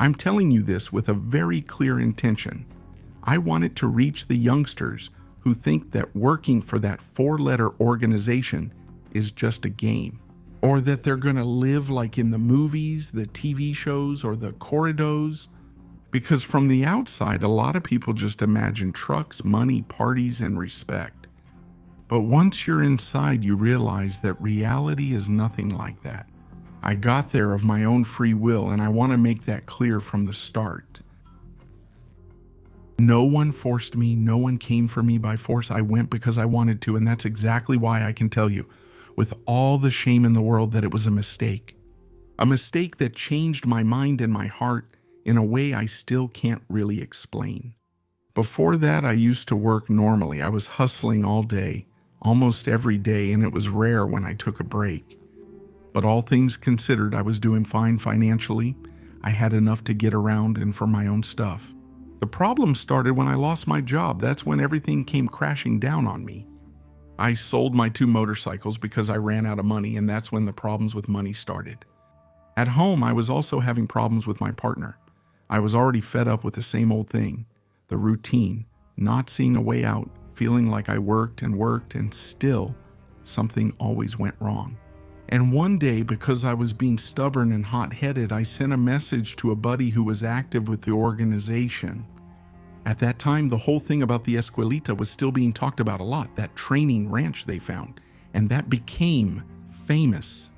I'm telling you this with a very clear intention. I want it to reach the youngsters who think that working for that four-letter organization is just a game, or that they're going to live like in the movies, the TV shows, or the corridos. Because from the outside, a lot of people just imagine trucks, money, parties, and respect. But once you're inside, you realize that reality is nothing like that. I got there of my own free will, and I want to make that clear from the start. No one forced me, no one came for me by force. I went because I wanted to, and that's exactly why I can tell you, with all the shame in the world, that it was a mistake. A mistake that changed my mind and my heart in a way I still can't really explain. Before that, I used to work normally. I was hustling all day, almost every day, and it was rare when I took a break. But all things considered, I was doing fine financially. I had enough to get around and for my own stuff. The problem started when I lost my job. That's when everything came crashing down on me. I sold my 2 motorcycles because I ran out of money, and that's when the problems with money started. At home, I was also having problems with my partner. I was already fed up with the same old thing, the routine, not seeing a way out, feeling like I worked, and still something always went wrong. And one day, because I was being stubborn and hot-headed, I sent a message to a buddy who was active with the organization. At that time, the whole thing about the Escuelita was still being talked about a lot, that training ranch they found, and that became famous.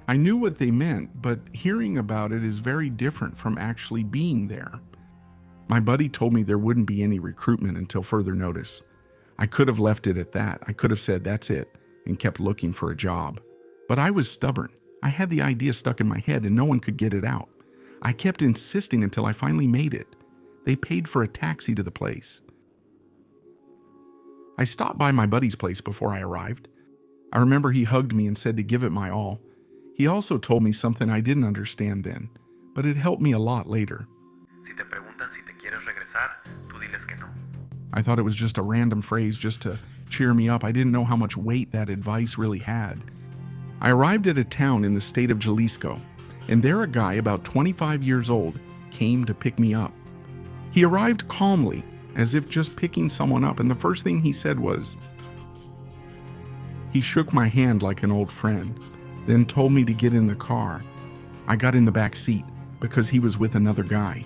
I knew what they meant, but hearing about it is very different from actually being there. My buddy told me there wouldn't be any recruitment until further notice. I could have left it at that. I could have said, that's it, and kept looking for a job. But I was stubborn. I had the idea stuck in my head and no one could get it out. I kept insisting until I finally made it. They paid for a taxi to the place. I stopped by my buddy's place before I arrived. I remember he hugged me and said to give it my all. He also told me something I didn't understand then, but it helped me a lot later. Si te preguntan si te quieres regresar, tú diles que no. I thought it was just a random phrase just to cheer me up. I didn't know how much weight that advice really had. I arrived at a town in the state of Jalisco, and there a guy about 25 years old came to pick me up. He arrived calmly, as if just picking someone up, and the first thing he said was, he shook my hand like an old friend, then told me to get in the car. I got in the back seat because he was with another guy.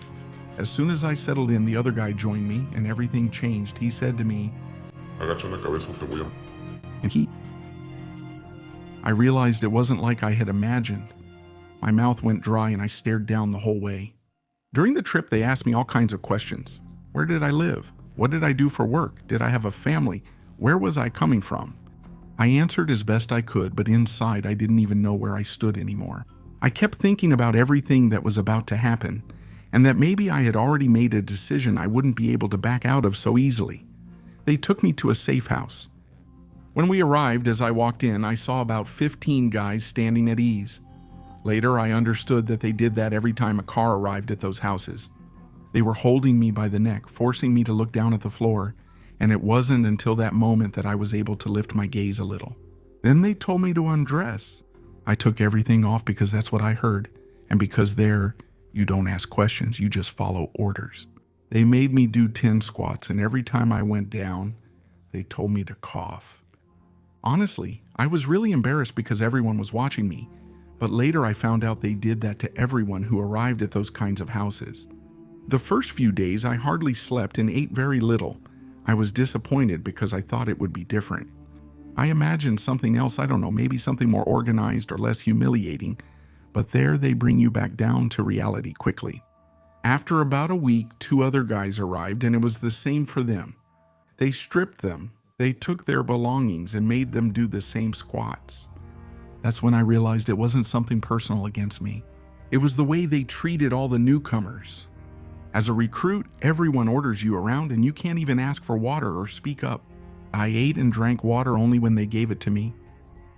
As soon as I settled in, the other guy joined me, and everything changed. He said to me, Agacha la cabeza, te voy a... and I realized it wasn't like I had imagined. My mouth went dry and I stared down the whole way. During the trip, they asked me all kinds of questions. Where did I live? What did I do for work? Did I have a family? Where was I coming from? I answered as best I could, but inside I didn't even know where I stood anymore. I kept thinking about everything that was about to happen, and that maybe I had already made a decision I wouldn't be able to back out of so easily. They took me to a safe house. When we arrived, as I walked in, I saw about 15 guys standing at ease. Later, I understood that they did that every time a car arrived at those houses. They were holding me by the neck, forcing me to look down at the floor, and it wasn't until that moment that I was able to lift my gaze a little. Then they told me to undress. I took everything off because that's what I heard, and because there, you don't ask questions, you just follow orders. They made me do 10 squats, and every time I went down, they told me to cough. Honestly, I was really embarrassed because everyone was watching me, but later I found out they did that to everyone who arrived at those kinds of houses. The first few days, I hardly slept and ate very little. I was disappointed because I thought it would be different. I imagined something else, I don't know, maybe something more organized or less humiliating, but there they bring you back down to reality quickly. After about a week, 2 other guys arrived, and it was the same for them. They stripped them. They took their belongings and made them do the same squats. That's when I realized it wasn't something personal against me. It was the way they treated all the newcomers. As a recruit, everyone orders you around and you can't even ask for water or speak up. I ate and drank water only when they gave it to me.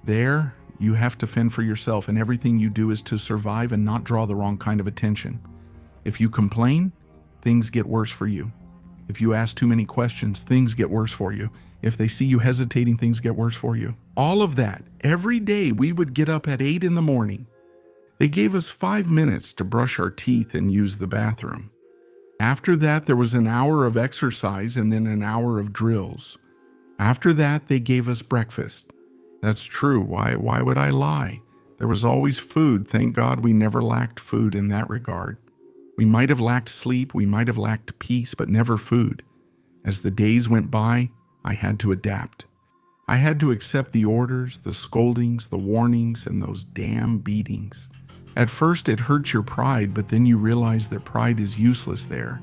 There, you have to fend for yourself, and everything you do is to survive and not draw the wrong kind of attention. If you complain, things get worse for you. If you ask too many questions, things get worse for you. If they see you hesitating, things get worse for you. All of that. Every day we would get up at 8 in the morning. They gave us 5 minutes to brush our teeth and use the bathroom. After that, there was an hour of exercise and then an hour of drills. After that, they gave us breakfast. That's true. Why would I lie? There was always food. Thank God we never lacked food in that regard. We might have lacked sleep, we might have lacked peace, but never food. As the days went by, I had to adapt. I had to accept the orders, the scoldings, the warnings, and those damn beatings. At first it hurts your pride, but then you realize that pride is useless there.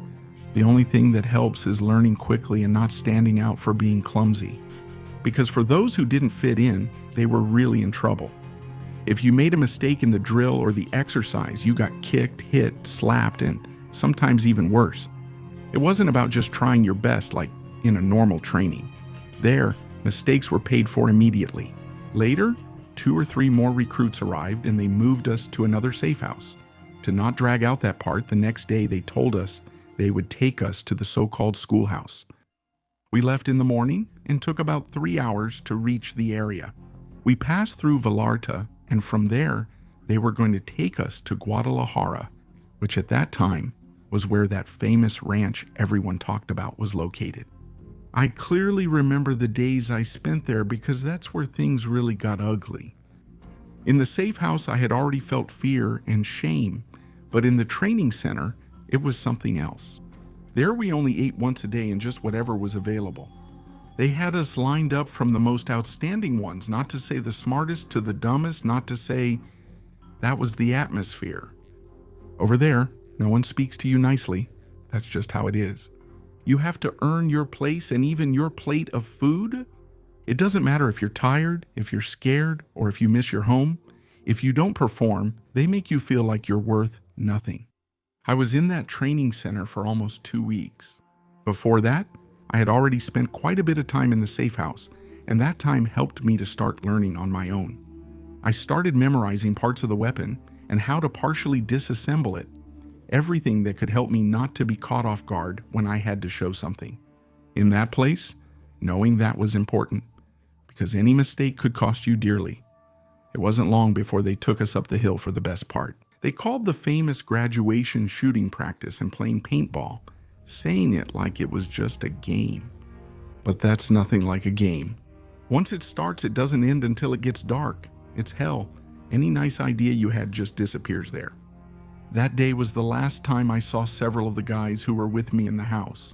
The only thing that helps is learning quickly and not standing out for being clumsy. Because for those who didn't fit in, they were really in trouble. If you made a mistake in the drill or the exercise, you got kicked, hit, slapped, and sometimes even worse. It wasn't about just trying your best like in a normal training. There, mistakes were paid for immediately. Later, 2 or 3 more recruits arrived and they moved us to another safe house. To not drag out that part, the next day they told us they would take us to the so-called schoolhouse. We left in the morning and took about 3 hours to reach the area. We passed through Vallarta, and from there, they were going to take us to Guadalajara, which at that time was where that famous ranch everyone talked about was located. I clearly remember the days I spent there because that's where things really got ugly. In the safe house, I had already felt fear and shame, but in the training center, it was something else. There we only ate once a day and just whatever was available. They had us lined up from the most outstanding ones, not to say the smartest, to the dumbest, not to say that was the atmosphere. Over there, no one speaks to you nicely. That's just how it is. You have to earn your place and even your plate of food. It doesn't matter if you're tired, if you're scared, or if you miss your home. If you don't perform, they make you feel like you're worth nothing. I was in that training center for almost 2 weeks. Before that, I had already spent quite a bit of time in the safe house, and that time helped me to start learning on my own. I started memorizing parts of the weapon and how to partially disassemble it, everything that could help me not to be caught off guard when I had to show something. In that place, knowing that was important, because any mistake could cost you dearly. It wasn't long before they took us up the hill for the best part. They called the famous graduation shooting practice and playing paintball, saying it like it was just a game. But that's nothing like a game. Once it starts, it doesn't end until it gets dark. It's hell. Any nice idea you had just disappears there. That day was the last time I saw several of the guys who were with me in the house.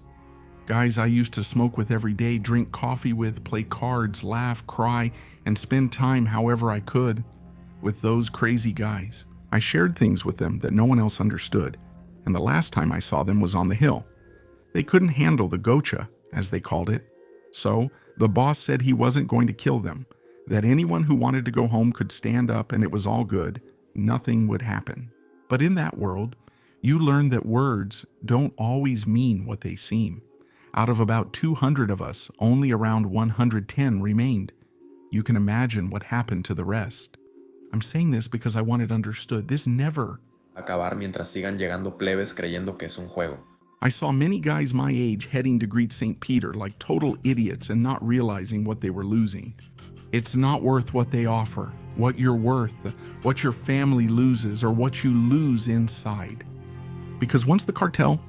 Guys I used to smoke with every day, drink coffee with, play cards, laugh, cry, and spend time however I could with those crazy guys. I shared things with them that no one else understood, and the last time I saw them was on the hill. They couldn't handle the gocha, as they called it. So the boss said he wasn't going to kill them, that anyone who wanted to go home could stand up and it was all good. Nothing would happen. But in that world, you learn that words don't always mean what they seem. Out of about 200 of us, only around 110 remained. You can imagine what happened to the rest. I'm saying this because I want it understood. This never acabar mientras sigan llegando plebes creyendo que es un juego. I saw many guys my age heading to greet St. Peter like total idiots and not realizing what they were losing. It's not worth what they offer, what you're worth, what your family loses, or what you lose inside. Because once the cartel,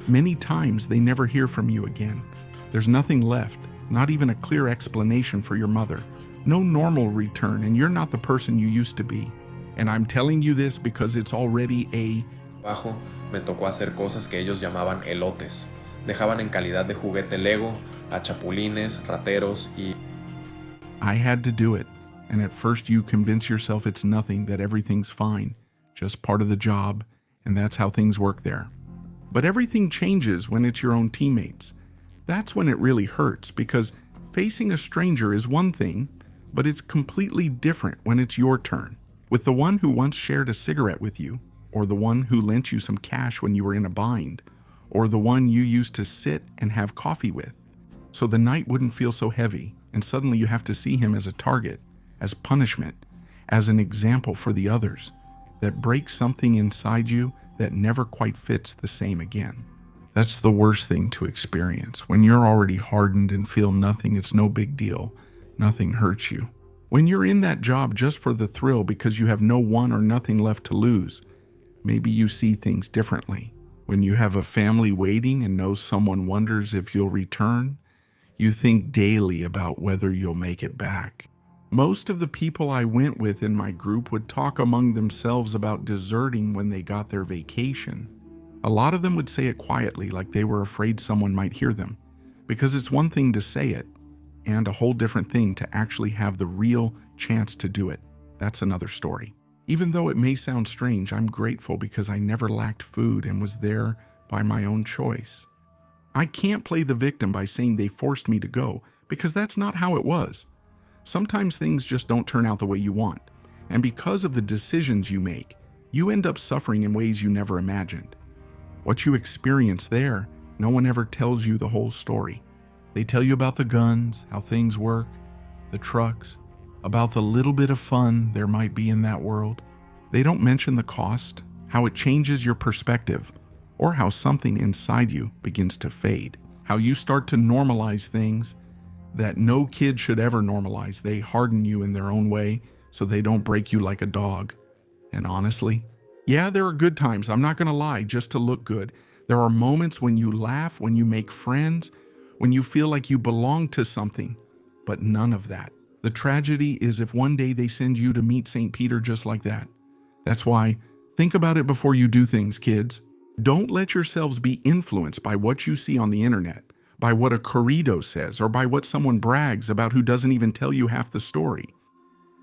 many times they never hear from you again. There's nothing left, not even a clear explanation for your mother. No normal return, and you're not the person you used to be. And I'm telling you this because it's already a Bajo, me tocó hacer cosas que ellos llamaban elotes. Dejaban en calidad de juguete Lego a chapulines, rateros y... I had to do it, and at first you convince yourself it's nothing, that everything's fine, just part of the job, and that's how things work there. But everything changes when it's your own teammates. That's when it really hurts, because facing a stranger is one thing, but it's completely different when it's your turn, with the one who once shared a cigarette with you, or the one who lent you some cash when you were in a bind, or the one you used to sit and have coffee with. So the night wouldn't feel so heavy, and suddenly you have to see him as a target, as punishment, as an example for the others, that breaks something inside you that never quite fits the same again. That's the worst thing to experience. When you're already hardened and feel nothing, it's no big deal. Nothing hurts you. When you're in that job just for the thrill because you have no one or nothing left to lose, maybe you see things differently. When you have a family waiting and know someone wonders if you'll return, you think daily about whether you'll make it back. Most of the people I went with in my group would talk among themselves about deserting when they got their vacation. A lot of them would say it quietly, like they were afraid someone might hear them, because it's one thing to say it, and a whole different thing to actually have the real chance to do it. That's another story. Even though it may sound strange, I'm grateful because I never lacked food and was there by my own choice. I can't play the victim by saying they forced me to go, because that's not how it was. Sometimes things just don't turn out the way you want, and because of the decisions you make, you end up suffering in ways you never imagined. What you experience there, no one ever tells you the whole story. They tell you about the guns, how things work, the trucks, about the little bit of fun there might be in that world. They don't mention the cost, how it changes your perspective, or how something inside you begins to fade, how you start to normalize things that no kid should ever normalize. They harden you in their own way so they don't break you like a dog. And honestly, yeah, there are good times, I'm not gonna lie, just to look good. There are moments when you laugh, when you make friends, when you feel like you belong to something, but none of that. The tragedy is if one day they send you to meet St. Peter just like that. That's why, think about it before you do things, kids. Don't let yourselves be influenced by what you see on the internet, by what a corrido says, or by what someone brags about who doesn't even tell you half the story.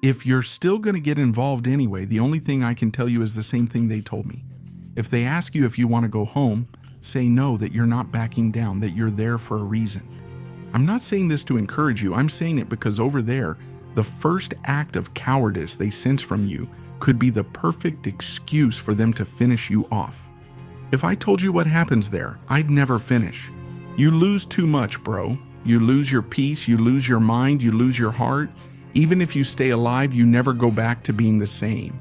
If you're still going to get involved anyway, the only thing I can tell you is the same thing they told me. If they ask you if you want to go home, say no, that you're not backing down, that you're there for a reason. I'm not saying this to encourage you, I'm saying it because over there, the first act of cowardice they sense from you could be the perfect excuse for them to finish you off. If I told you what happens there, I'd never finish. You lose too much, bro. You lose your peace, you lose your mind, you lose your heart. Even if you stay alive, you never go back to being the same.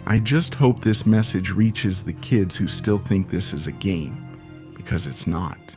I just hope this message reaches the kids who still think this is a game, because it's not.